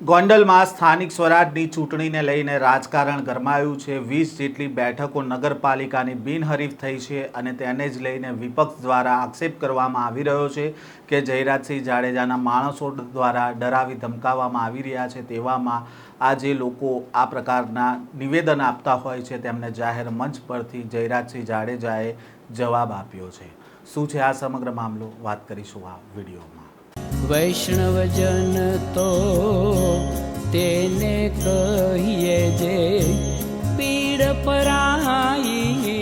ગોંડલમાં સ્થાનિક સ્વરાજની ચૂંટણીને લઈને રાજકારણ ગરમાયું છે। 20 જેટલી બેઠકો નગરપાલિકાની બિનહરીફ થઈ છે અને તેને જ લઈને વિપક્ષ દ્વારા આક્ષેપ કરવામાં આવી રહ્યો છે કે જયરાજસિંહ જાડેજાના માણસો દ્વારા ડરાવી ધમકાવવામાં આવી રહ્યા છે। તેવામાં આ જે લોકો આ પ્રકારના નિવેદન આપતા હોય છે તેમને જાહેર મંચ પરથી જયરાજસિંહ જાડેજાએ જવાબ આપ્યો છે। શું છે આ સમગ્ર મામલો, વાત કરીશું આ વિડીયોમાં। વૈષ્ણવજન તો તેને કહીએ જે પીડ પરાઈ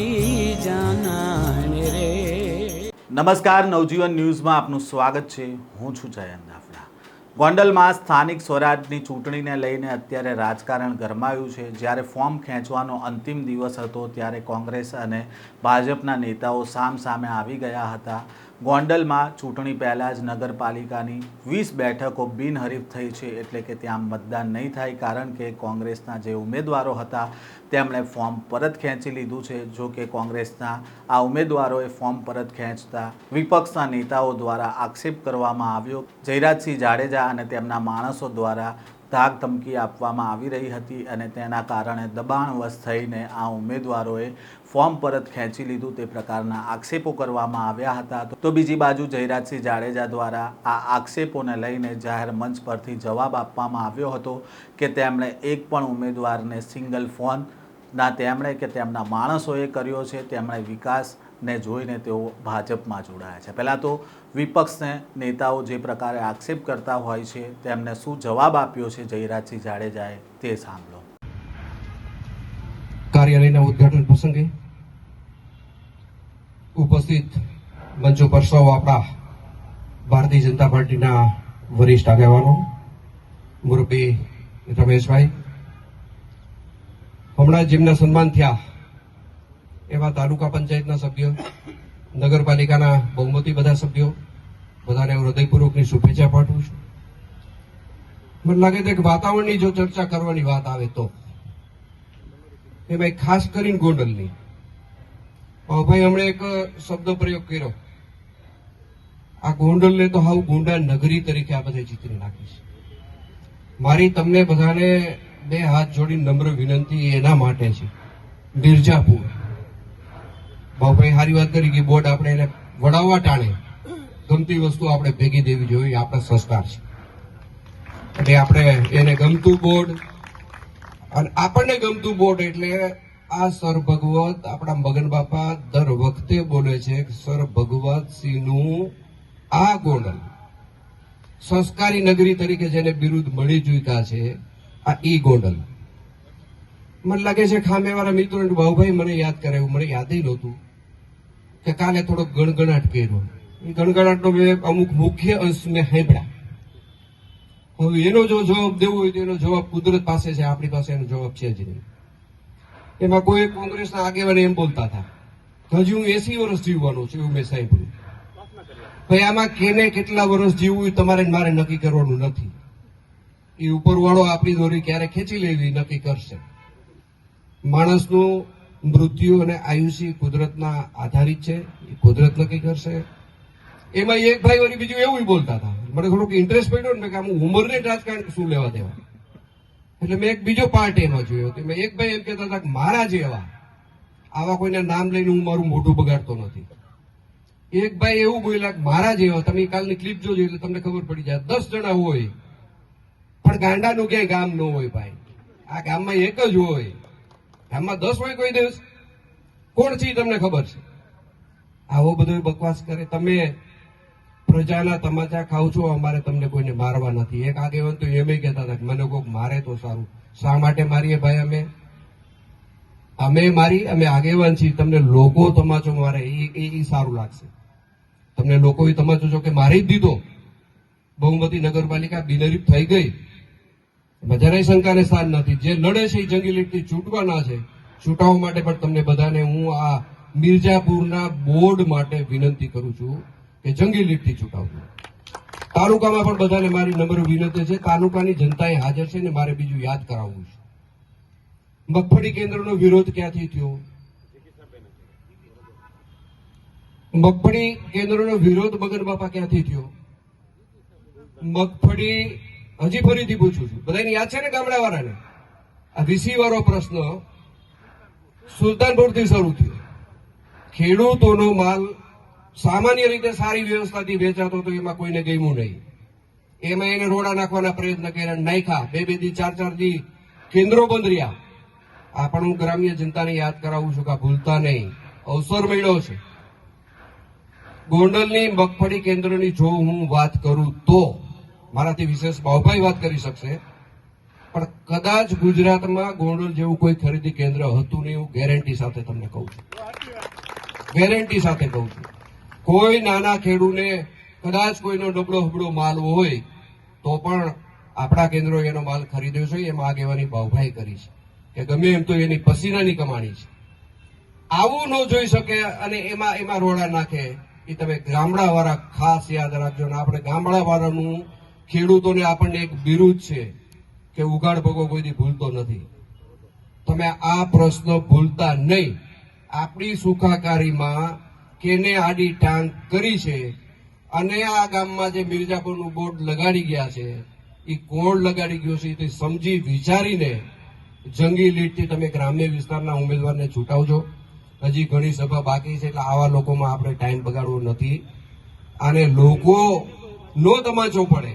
જાનાને રે। નમસ્કાર, નવજીવન ન્યૂઝમાં આપનું સ્વાગત છે। હું છું જયંત દાફડા। ગોંડલમાં સ્થાનિક સ્વરાજની ચૂંટણીને લઈને અત્યારે રાજકારણ ગરમાયું છે। જ્યારે ફોર્મ ખેંચવાનો અંતિમ દિવસ હતો ત્યારે કોંગ્રેસ અને ભાજપના નેતાઓ સામસામે આવી ગયા હતા। ગોંડલમાં ચૂંટણી પહેલાં જ નગરપાલિકાની 20 બેઠકો બિનહરીફ થઈ છે, એટલે કે ત્યાં મતદાન નહીં થાય, કારણ કે કોંગ્રેસના જે ઉમેદવારો હતા તેમણે ફોર્મ પરત ખેંચી લીધું છે। જો કે કોંગ્રેસના આ ઉમેદવારોએ ફોર્મ પરત ખેંચતા વિપક્ષના નેતાઓ દ્વારા આક્ષેપ કરવામાં આવ્યો। જયરાજસિંહ જાડેજા અને તેમના માણસો દ્વારા ધાક ધમકી આપવામાં આવી રહી હતી અને તેના કારણે દબાણવશ થઈને આ ઉમેદવારોએ ફોર્મ પરત ખેંચી લીધું, તે પ્રકારના આક્ષેપો કરવામાં આવ્યા હતા। તો બીજી બાજુ જયરાજસિંહ જાડેજા દ્વારા આ આક્ષેપોને લઈને જાહેર મંચ પરથી જવાબ આપવામાં આવ્યો હતો કે તેમણે એક પણ ઉમેદવારને સિંગલ ફોન ના તેમણે કે તેમના માણસોએ કર્યો છે। તેમણે વિકાસને જોઈને તેઓ ભાજપમાં જોડાયા છે। પહેલાં તો વિપક્ષને નેતાઓ જે પ્રકારે આક્ષેપ કરતા હોય છે તેમને શું જવાબ આપ્યો છે જયરાજસિંહ જાડેજાએ, તે સાંભળો। કાર્યાલયના ઉદ્ઘાટન પ્રસંગે ઉપસ્થિત મંચ ઉપર સૌ આપણા ભારતીય જનતા પાર્ટીના વરિષ્ઠ આગેવાનો, મુરબ્બી રમેશભાઈ, હમણાં જેમના સન્માન થયા એવા તાલુકા પંચાયતના સભ્યો, નગરપાલિકાના બહુમતી બધા સભ્યો, બધાને હૃદયપૂર્વકની શુભેચ્છા પાઠવું છું। મને લાગે છે કે વાતાવરણની જો ચર્ચા કરવાની વાત આવે તો એમાં ખાસ કરીને ગોંડલની, ભાઈ હમણે એક શબ્દ પ્રયોગ કર્યો, આ ગોંડલને તો હાવ ગુંડા નગરી તરીકે આ બધે ચિતરી નાખીશ। મારી તમને બધાને બે હાથ જોડી નમ્ર વિનંતી એના માટે છે। મિર્જાપુર, ભાઈ સારી વાત કરી કે બોર્ડ આપણે એને વડાવવા ટાણે ગમતી વસ્તુ આપણે ભેગી દેવી જોઈએ, આપણા સંસ્કાર છે, એટલે આપણે એને ગમતું બોર્ડ અને આપણને ગમતું બોર્ડ એટલે આ સર ભગવત આપણા મગન બાપા દર વખતે બોલે છે કે સર ભગવત સિંહનું આ ગોંડલ સંસ્કારી નગરી તરીકે જેને બિરુદ મળી ચૂક્યા છે, આ ઈ ગોંડલ। મને લાગે છે ખામેવાળા મિત્રો ભાઉભાઈ મને યાદ કરાવ્યું, મને યાદ નહોતું કે કાલે થોડો ગણગણાટ કર્યો। એ ગણગણાટનો મેં અમુક મુખ્ય અંશ મેં સાંભળ્યા। હવે એનો જો જવાબ દેવો હોય તો એનો જવાબ કુદરત પાસે છે, આપણી પાસે એનો જવાબ છે જ નહીં। એમાં કોઈ કોંગ્રેસના આગેવાને એમ બોલતા હતા હજી હું 80 વર્ષ જીવવાનો છું, એવું મેં સાંભળ્યું। ભાઈ આમાં કેને કેટલા વર્ષ જીવવું તમારે મારે નક્કી કરવાનું નથી, એ ઉપરવાળો આપણી દોરી ક્યારે ખેંચી લેવી નક્કી કરશે। માણસનું મૃત્યુ અને આયુષ્ય કુદરતના આધારિત છે, એ કુદરત નક્કી કરશે। એમાં એક ભાઈ વળી બીજું એવું બોલતા હતા, મને થોડોક ઇન્ટરેસ્ટ પડ્યો ને કે આમ ઉંમરને રાજકારણ શું લેવા દેવા, એટલે મેં એક બીજો પાર્ટ એમાં જોયો। એક ભાઈ એમ કહેતા હતા કે મારા જેવા આવા કોઈના નામ લઈને હું મારું મોઢું બગાડતો નથી। એક ભાઈ એવું બોલ્યા કે મારા જેવા, તમે કાલની ક્લિપ જોજો એટલે તમને ખબર પડી જાય, 10 જણા હોય પણ ગાંડાનું ક્યાંય ગામ ન હોય ભાઈ, આ ગામમાં એક જ હોય, ગામમાં 10 હોય કોઈ દિવસ, કોણ છે તમને ખબર છે? આવો બધો બકવાસ કરે। તમે પ્રજાના તમાચા ખાવ છો, અમારે તમને કોઈને મારવા નથી। એક આગેવાન તો એમ કહેતા હતા કે મને કોઈક મારે તો સારું। શા માટે મારીએ ભાઈ? અમે આગેવાન છીએ, તમને લોકો તમાચો મારે એ સારું લાગશે। તમને લોકો તમાચો જો કે મારી જ દીધો, બહુમતી નગરપાલિકા બિનહરીફ થઈ ગઈ, જરાય શંકાને સ્થાન નથી। જે લડે છે એ જંગી લીટથી છૂટવાના છે, છૂટાવવા માટે પણ તમને બધાને હું આ મિર્જાપુરના બોર્ડ માટે વિનંતી કરું છું કે જંગી લીટથી છૂટાવજો। તાલુકામાં પણ બધાને મારી નમ્ર વિનંતી છે, તાલુકાની જનતાએ હાજર છે ને મારે બીજું યાદ કરાવવું છે। મગફળી કેન્દ્રનો વિરોધ ક્યાંથી થયો? મગફળી કેન્દ્રનો વિરોધ મગન બાપા ક્યાંથી થયો? મગફળી હજી ફરીથી પૂછું છું, બધાને યાદ છે ને ગામડાવાળાને? આ વીસી વાળો પ્રશ્ન સુલતાનપુરથી શરૂ થયો. ખેડૂતોનો માલ સામાન્ય રીતે સારી વ્યવસ્થાથી વેચાતો તો એમાં કોઈને ગમ્યું નહીં. એમાં એને રોડા નાખવાના પ્રયત્ન કર્યા, નાખ્યા. બે દી 4 દી કેન્દ્રો બંધ રહ્યા. આ પણ હું ગ્રામ્ય જનતાને યાદ કરાવું છું કે આ ભૂલતા નહીં. અવસર મળ્યો છે. ગોંડલની મગફળી કેન્દ્રની જો હું વાત કરું તો મારાથી વિશેષ બાઉભાઈ વાત કરી શકશે, પણ કદાચ ગુજરાતમાં ગોંડલ જેવું કોઈ ખરીદી કેન્દ્ર હતું નહીં, હું ગેરંટી સાથે તમને કહું છું. ગેરંટી સાથે કહું છું. કોઈ નાના ખેડૂને કદાચ કોઈનો ડબડો હબડો માલ હોય તો પણ આપણા કેન્દ્રો એનો માલ ખરીદ્યો છે. એમાં આગેવાની બાઉભાઈ કરી છે કે ગમે એમ તો એની પસીનાની કમાણી છે. આવું ન જોઈ શકે અને એમાં રોડા નાખે. એ તમે ગામડાવાળા ખાસ યાદ રાખજો ને. આપણે ગામડાવાળાનું ખેડૂતોને આપણને એક બિરુદ છે કે ઉઘાડ ભગો કોઈથી ભૂલતો નથી. તમે આ પ્રશ્ન ભૂલતા નહીં. આપણી સુખાકારીમાં કેને આડી ટાંગ કરી છે અને આ ગામમાં જે મિર્જાપુરનું બોર્ડ લગાડી ગયા છે એ કોણ લગાડી ગયો છે તે સમજી વિચારીને જંગી લીડથી તમે ગ્રામ્ય વિસ્તારના ઉમેદવારને છૂટાવજો. હજી ઘણી સભા બાકી છે, એટલે આવા લોકોમાં આપણે ટાઈમ બગાડવો નથી. અને લોકોનો તમાચો પડે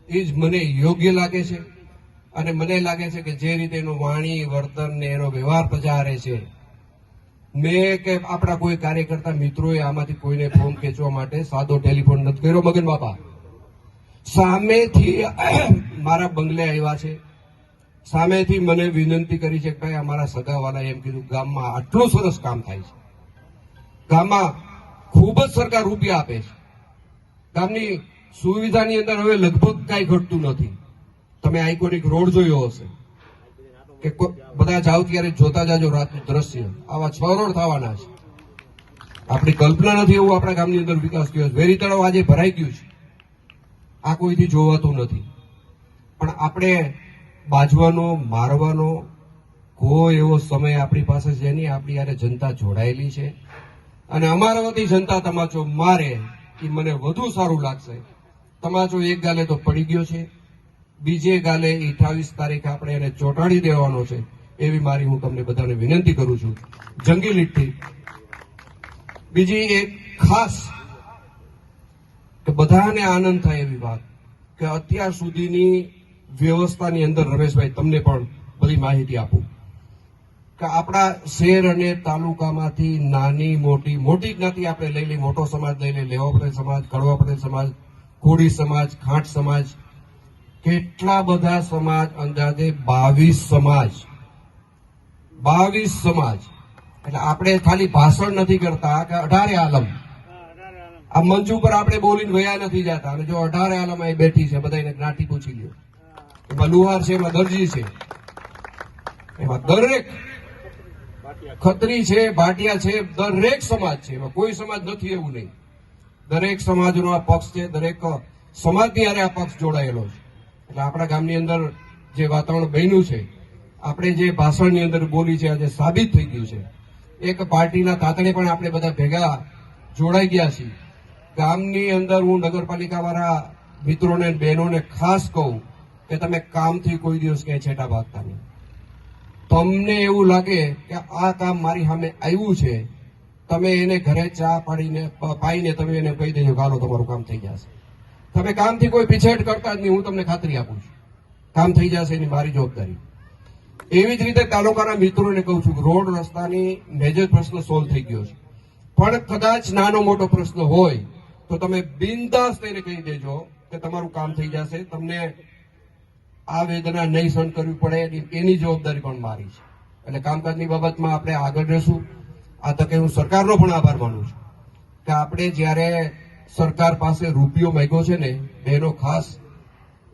એ જ મને યોગ્ય લાગે છે. અને મને લાગે છે કે જે રીતે એનું વાણી વર્તન ને એનો વ્યવહાર પ્રજારે છે, મેં કે આપણા કોઈ કાર્યકર્તા મિત્રોએ આમાંથી કોઈને ફોન ખેંચવા માટે સાદો ટેલિફોન નથી કર્યો. મગન બાપા સામેથી મારા બંગલે આવ્યા છે, સામેથી મને વિનંતી કરી છે કે ભાઈ અમારા સગાવાળાએ એમ કીધું ગામમાં આટલું સરસ કામ થાય છે, ગામમાં ખૂબ જ સરકાર રૂપિયા આપે છે, ગામની સુવિધાની અંદર હવે લગભગ કાંઈ ઘટતું નથી. તમે આઇકોનિક રોડ જોયો હશે કે બધા જાવ ત્યારે જોતા જાજો રાતનું દ્રશ્ય. આવા 6 રોડ થવાના છે. આપણી કલ્પના નથી એવું આપણા ગામની અંદર વિકાસ થયો છે. વેરી તળાવ આજે ભરાઈ ગયું છે, આ કોઈથી જોવાતું નથી. પણ આપણે બાજવાનો મારવાનો કોઈ એવો સમય આપણી પાસે છે નહીં. આપણી યારે જનતા જોડાયેલી છે અને અમારા વતી જનતા તમાચો મારે એ મને વધુ સારું લાગશે. તમાચો એક ગાલે તો પડી ગયો છે, બીજે ગાલે 28 તારીખે આપણે એને ચોંટાડી દેવાનો છે. એવી મારી હું તમને બધાને વિનંતી કરું છું જંગી લીટથી. બીજી એક ખાસ કે બધાને આનંદ થાય એવી વાત કે અત્યાર સુધીની વ્યવસ્થાની અંદર રમેશભાઈ તમને પણ બધી માહિતી આપું કે આપણા શહેર અને તાલુકામાંથી નાની મોટી જ્ઞાતિ આપણે લઈ લઈ, મોટો સમાજ લઈ લઈ, લેવા પટેલ સમાજ, કડવા પટેલ સમાજ, કોળી સમાજ, ખાંટ સમાજ, કેટલા બધા સમાજ, અંદાજે 22 સમાજ. એટલે આપણે ખાલી ભાષણ નથી કરતા કે 18 આલમ આ મંચ ઉપર આપણે બોલીને વયા નથી જતા. અને જો 18 આલમ અહીં બેઠી છે, બધાને જ્ઞાતિ પૂછી લ્યો. એમાં લુહાર છે, એમાં દરજી છે, એમાં દરેક ખત્રી છે, ભાટિયા છે, દરેક સમાજ છે. એમાં કોઈ સમાજ નથી એવું નહીં. દરેક સમાજનો આ પક્ષ છે, દરેક સમાજની હારે આ પક્ષ જોડાયેલો છે. એટલે આપણા ગામની અંદર જે વાતાવરણ બન્યું છે, આપણે જે ભાષણની અંદર બોલી છે, આજે સાબિત થઈ ગયું છે. એક પાર્ટીના તાતણે પણ આપણે બધા ભેગા જોડાઈ ગયા છીએ. ગામની અંદર હું નગરપાલિકા વાળા મિત્રોને બહેનોને ખાસ કહું કે તમે કામથી કોઈ દિવસ ક્યાંય છેટા ભાગતા નહીં. તમને એવું લાગે કે આ કામ મારી સામે આવ્યું છે, તમે એને ઘરે ચા પાઈને તમે એને કહી દેજો કે હાલો તમારું કામ થઈ જશે. તમે કામથી કોઈ પીછેહટ કરતા જ નહીં. હું તમને ખાતરી આપું છું કામ થઈ જશે, એની મારી જવાબદારી. એવી જ રીતે તાલુકાના મિત્રોને કહું છું કે રોડ રસ્તાની મેજર પ્રશ્ન સોલ્વ થઈ ગયો છે, પણ કદાચ નાનો મોટો પ્રશ્ન હોય તો તમે બિંદાસ થઈને કહી દેજો કે તમારું કામ થઈ જશે. તમને આ વેદના નહીં સહન કરવી પડે એની જવાબદારી પણ મારી છે. એટલે કામકાજની બાબતમાં આપણે આગળ રહેશું. આ તકે હું સરકારનો પણ આભાર માનું છું કે આપણે જ્યારે સરકાર પાસે રૂપિયો માંગ્યો છે ને બહેનો ખાસ,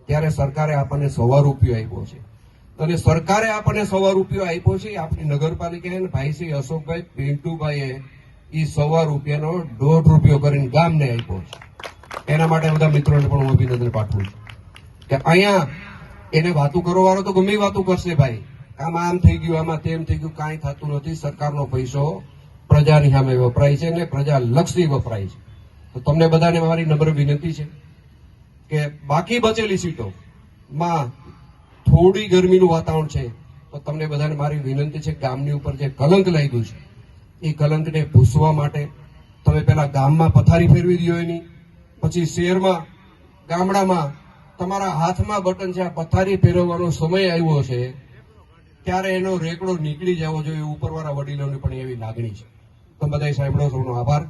ત્યારે સરકારે આપણને 1.25 રૂપિયો આપ્યો છે. અને સરકારે આપણને 1.25 રૂપિયો આપ્યો છે. આપણી નગરપાલિકાએ ભાઈ શ્રી અશોકભાઈ પિન્ટુભાઈએ એ 1.25 રૂપિયાનો 1.5 રૂપિયો કરીને ગામને આપ્યો છે. એના માટે બધા મિત્રોને પણ હું અભિનંદન પાઠવું છું કે અહીંયા એને વાતું કરવા વાળો તો ગમે વાતું કરશે ભાઈ, આમ થઈ ગયું, આમાં તેમ થઈ ગયું, કાંઈ થતું નથી. સરકારનો પૈસો પ્રજાની સામે વપરાય છે અને પ્રજાલક્ષી વપરાય છે. તો તમને બધાને મારી નમ્ર વિનંતી છે કે બાકી બચેલી સીટો માં થોડી ગરમીનું વાતાવરણ છે, તો તમને બધાને મારી વિનંતી છે, ગામની ઉપર જે કલંક લાગ્યું છે એ કલંકને ભૂસવા માટે તમે પેલા ગામમાં પથારી ફેરવી દો એની, પછી શહેરમાં ગામડામાં તમારા હાથમાં બટન છે, આ પથારી ફેરવવાનો સમય આવ્યો છે ત્યારે એનો રેકડો નીકળી જવો જોઈએ. ઉપરવાળા વડીલોની પણ એવી લાગણી છે. તમે બધા સાંભળો છો, આભાર.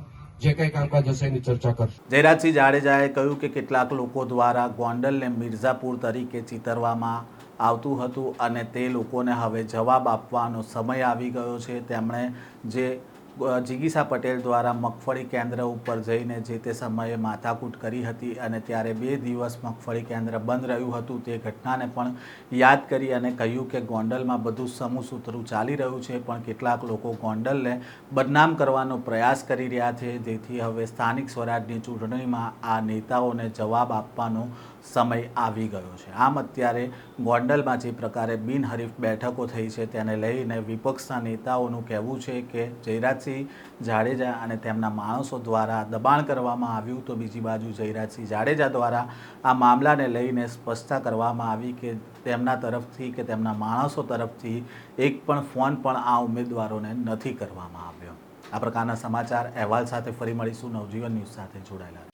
જે કંઈ કામકાજ હશે એની ચર્ચા કરશું. જયરાજસિંહ જાડેજાએ કહ્યું કે કેટલાક લોકો દ્વારા ગોંડલને મિર્ઝાપુર તરીકે ચિતરવામાં આવતું હતું અને તે લોકોને હવે જવાબ આપવાનો સમય આવી ગયો છે. તેમણે જે જિગીસા પટેલ દ્વારા મગફળી કેન્દ્ર ઉપર જઈને જે તે સમયે માથાકૂટ કરી હતી અને ત્યારે 2 દિવસ મગફળી કેન્દ્ર બંધ રહ્યું હતું, તે ઘટનાને પણ યાદ કરી અને કહ્યું કે ગોંડલમાં બધું સમૂહસૂત્રું ચાલી રહ્યું છે, પણ કેટલાક લોકો ગોંડલને બદનામ કરવાનો પ્રયાસ કરી રહ્યા છે, જેથી હવે સ્થાનિક સ્વરાજની ચૂંટણીમાં આ નેતાઓને જવાબ આપવાનો સમય આવી ગયો છે. આમ અત્યારે ગોંડલમાં જે પ્રકારે બિનહરીફ બેઠકો થઈ છે તેને લઈને વિપક્ષના નેતાઓનું કહેવું છે કે જયરાજસિંહ જાડેજા અને તેમના માણસો દ્વારા દબાણ કરવામાં આવ્યું, તો બીજી બાજુ જયરાજસિંહ જાડેજા દ્વારા આ મામલાને લઈને સ્પષ્ટતા કરવામાં આવી કે તેમના તરફથી કે તેમના માણસો તરફથી એક પણ ફોન પણ આ ઉમેદવારોને નથી કરવામાં આવ્યો. આ પ્રકારના સમાચાર અહેવાલ સાથે ફરી મળીશું. નવજીવન ન્યૂઝ સાથે જોડાયેલા.